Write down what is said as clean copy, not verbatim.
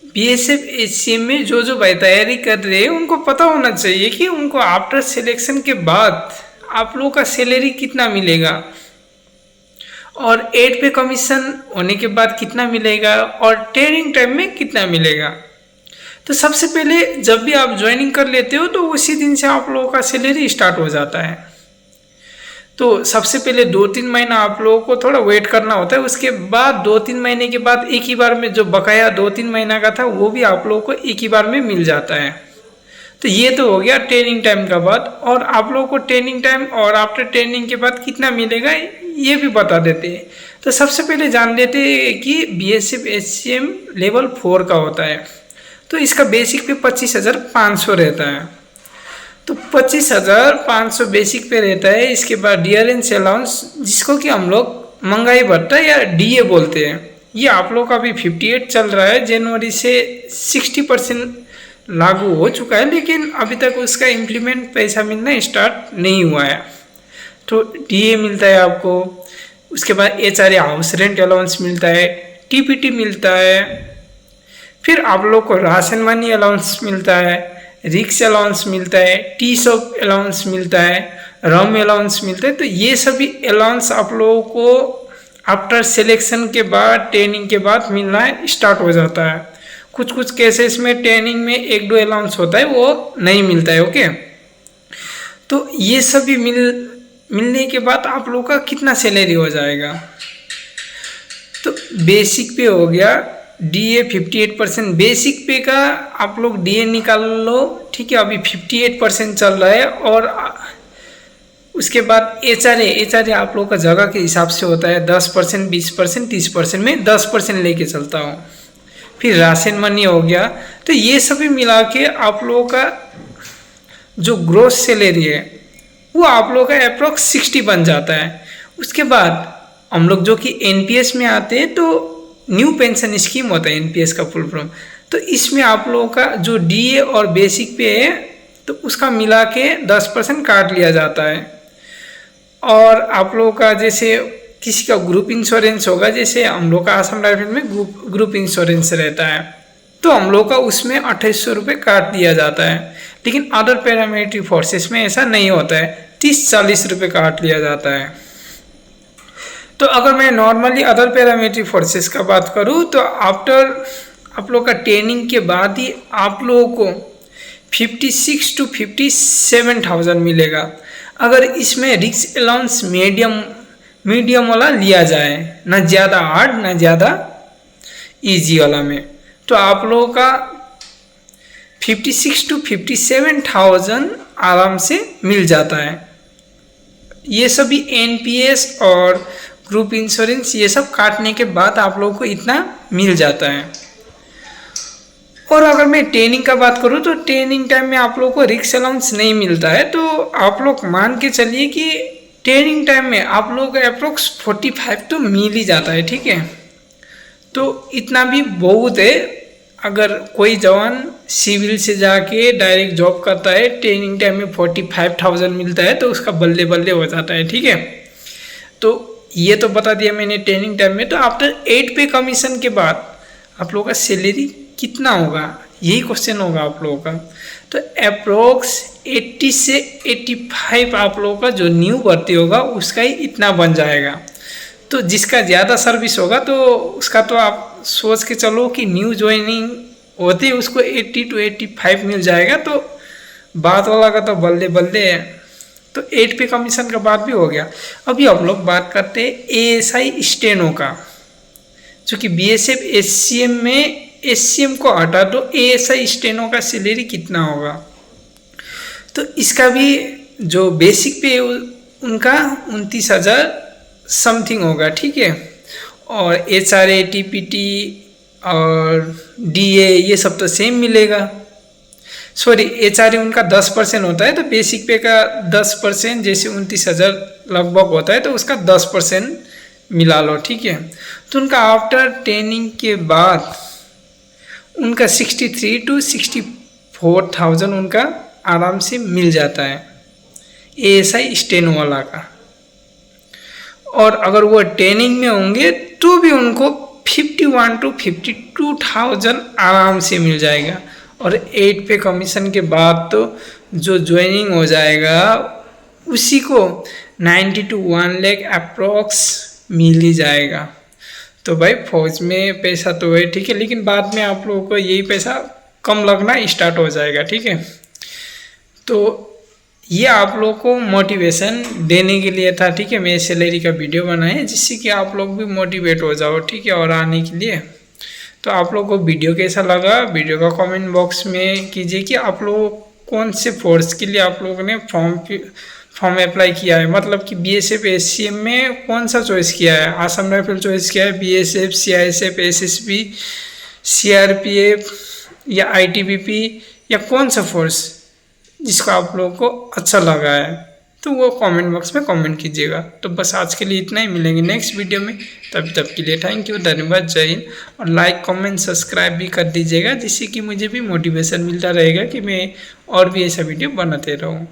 BSF HCM में जो भाई तैयारी कर रहे हैं उनको पता होना चाहिए कि उनको आफ्टर सिलेक्शन के बाद आप लोगों का सैलरी कितना मिलेगा और 8 पे कमीशन होने के बाद कितना मिलेगा और ट्रेनिंग टाइम में कितना मिलेगा। तो सबसे पहले जब भी आप ज्वाइनिंग कर लेते हो तो उसी दिन से आप लोगों का सैलरी स्टार्ट हो जाता है। तो सबसे पहले 2-3 महीना आप लोगों को थोड़ा वेट करना होता है, उसके बाद 2-3 महीने के बाद एक ही बार में जो बकाया 2-3 महीना का था वो भी आप लोगों को एक ही बार में मिल जाता है। तो ये तो हो गया ट्रेनिंग टाइम का बाद, और आप लोगों को ट्रेनिंग टाइम और आफ्टर ट्रेनिंग के बाद कितना मिलेगा ये भी बता देते हैं। तो सबसे पहले जान लेते हैं कि बीएसएफ एचसीएम लेवल 4 का होता है। तो इसका बेसिक पे 25,500 रहता है। तो 25,500 बेसिक पे रहता है। इसके बाद डियरेंस अलाउंस जिसको कि हम लोग महंगाई भत्ता या डीए बोलते हैं, ये आप लोग का अभी 58 चल रहा है। जनवरी से 60% लागू हो चुका है, लेकिन अभी तक उसका इम्प्लीमेंट पैसा मिलना स्टार्ट नहीं हुआ है। तो डीए मिलता है आपको। उसके बाद एचआरए हाउस रेंट अलाउंस मिलता है, टीपीटी मिलता है, फिर आप लोग को राशन मनी अलाउंस मिलता है, रिक्स अलाउंस मिलता है, टी शॉप अलाउंस मिलता है, रम अलाउंस मिलता है। तो ये सभी अलाउंस आप लोगों को आफ्टर सिलेक्शन के बाद ट्रेनिंग के बाद मिलना स्टार्ट हो जाता है। कुछ कुछ केसेस में ट्रेनिंग में 1-2 अलाउंस होता है, वो नहीं मिलता है। ओके, तो ये सभी मिलने के बाद आप लोगों का कितना सैलरी हो जाएगा। तो बेसिक पे हो गया डीए 58%। बेसिक पे का आप लोग डीए निकाल लो, ठीक है, अभी 58% चल रहा है। और उसके बाद एचआरए आप लोगों का जगह के हिसाब से होता है 10%, 20%, 30%। में 10% लेके चलता हूँ। फिर राशन मनी हो गया। तो ये सभी मिला के आप लोगों का जो ग्रोस सैलरी है वो आप लोगों का अप्रोक्स 60 बन जाता है। उसके बाद हम लोग जो कि एनपीएस में आते हैं, तो न्यू पेंशन स्कीम होता है एनपीएस का फुल फॉर्म। तो इसमें आप लोगों का जो डीए और बेसिक पे है तो उसका मिला के 10% काट लिया जाता है। और आप लोगों का जैसे किसी का ग्रुप इंश्योरेंस होगा, जैसे हम लोग का आसाम राइफल में ग्रुप इंश्योरेंस रहता है, तो हम लोग का उसमें 2800 रुपये काट दिया जाता है। लेकिन अदर पैरामिलिट्री फोर्सेस में ऐसा नहीं होता है, 30-40 रुपये काट लिया जाता है। तो अगर मैं नॉर्मली अदर पैरामिलिट्री फोर्सेस का बात करूँ तो आफ्टर आप लोग का ट्रेनिंग के बाद ही आप लोगों को 56 to 57,000 मिलेगा। अगर इसमें रिस्क अलाउंस मीडियम वाला लिया जाए, ना ज़्यादा हार्ड ना ज़्यादा इजी वाला में, तो आप लोगों का 56 to 57,000 आराम से मिल जाता है। ये सभी एनपीएस और ग्रुप इंश्योरेंस ये सब काटने के बाद आप लोगों को इतना मिल जाता है। और अगर मैं ट्रेनिंग का बात करूँ तो ट्रेनिंग टाइम में आप लोगों को रिस्क अलाउंस नहीं मिलता है। तो आप लोग मान के चलिए कि ट्रेनिंग टाइम में आप लोगों को अप्रोक्स 45 तो मिल ही जाता है, ठीक है। तो इतना भी बहुत है। अगर कोई जवान सिविल से जाके डायरेक्ट जॉब करता है, ट्रेनिंग टाइम में 45,000 मिलता है, तो उसका बल्ले बल्ले हो जाता है, ठीक है। तो ये तो बता दिया मैंने ट्रेनिंग टाइम में। तो आफ्टर 8 पे कमीशन के बाद आप लोगों का सैलरी कितना होगा, यही क्वेश्चन होगा आप लोगों का। तो अप्रोक्स 80 से 85 आप लोगों का जो न्यू भर्ती होगा उसका ही इतना बन जाएगा। तो जिसका ज़्यादा सर्विस होगा तो उसका तो आप सोच के चलो कि न्यू ज्वाइनिंग होते उसको 80 to 85 मिल जाएगा। तो बात वाला का तो बल्ले बल्ले है। तो 8 पे कमीशन का बात भी हो गया। अभी हम लोग बात करते हैं एएसआई स्टेनो का, जो कि बीएसएफ एचसीएम में एचसीएम को हटा दो, एएसआई स्टेनो का सैलरी कितना होगा। तो इसका भी जो बेसिक पे उनका 29,000 समथिंग होगा, ठीक है। और एचआरए टीपीटी और डीए ये सब तो सेम मिलेगा। सॉरी, एचआरए उनका 10% होता है, तो बेसिक पे का 10% जैसे 29,000 लगभग होता है, तो उसका 10% मिला लो, ठीक है। तो उनका आफ्टर ट्रेनिंग के बाद उनका 63 to 64,000 उनका आराम से मिल जाता है एएसआई स्टेनो वाला का। और अगर वो ट्रेनिंग में होंगे तो भी उनको 51 to 52,000 आराम से मिल जाएगा। और 8 पे कमीशन के बाद तो जो ज्वाइनिंग हो जाएगा उसी को 90 to 1 लाख अप्रोक्स मिल ही जाएगा। तो भाई फौज में पैसा तो है ठीक है, लेकिन बाद में आप लोगों को यही पैसा कम लगना स्टार्ट हो जाएगा, ठीक है। तो ये आप लोग को मोटिवेशन देने के लिए था, ठीक है। मैं सैलरी का वीडियो बनाया जिससे कि आप लोग भी मोटिवेट हो जाओ, ठीक है, और आने के लिए। तो आप लोग को वीडियो कैसा लगा, वीडियो का कमेंट बॉक्स में कीजिए कि आप लोग कौन से फोर्स के लिए आप लोगों ने फॉर्म अप्लाई किया है, मतलब कि BSF SCM में कौन सा चॉइस किया है। आसाम राइफल चॉइस किया है, BSF, CISF, SSB, CRPF या ITBP, या कौन सा फोर्स जिसको आप लोगों को अच्छा लगा है, तो वो कमेंट बॉक्स में कमेंट कीजिएगा। तो बस आज के लिए इतना ही, मिलेंगे नेक्स्ट वीडियो में। तब के लिए थैंक यू, धन्यवाद, जय हिंद। और लाइक कमेंट सब्सक्राइब भी कर दीजिएगा जिससे कि मुझे भी मोटिवेशन मिलता रहेगा कि मैं और भी ऐसा वीडियो बनाते रहूँ।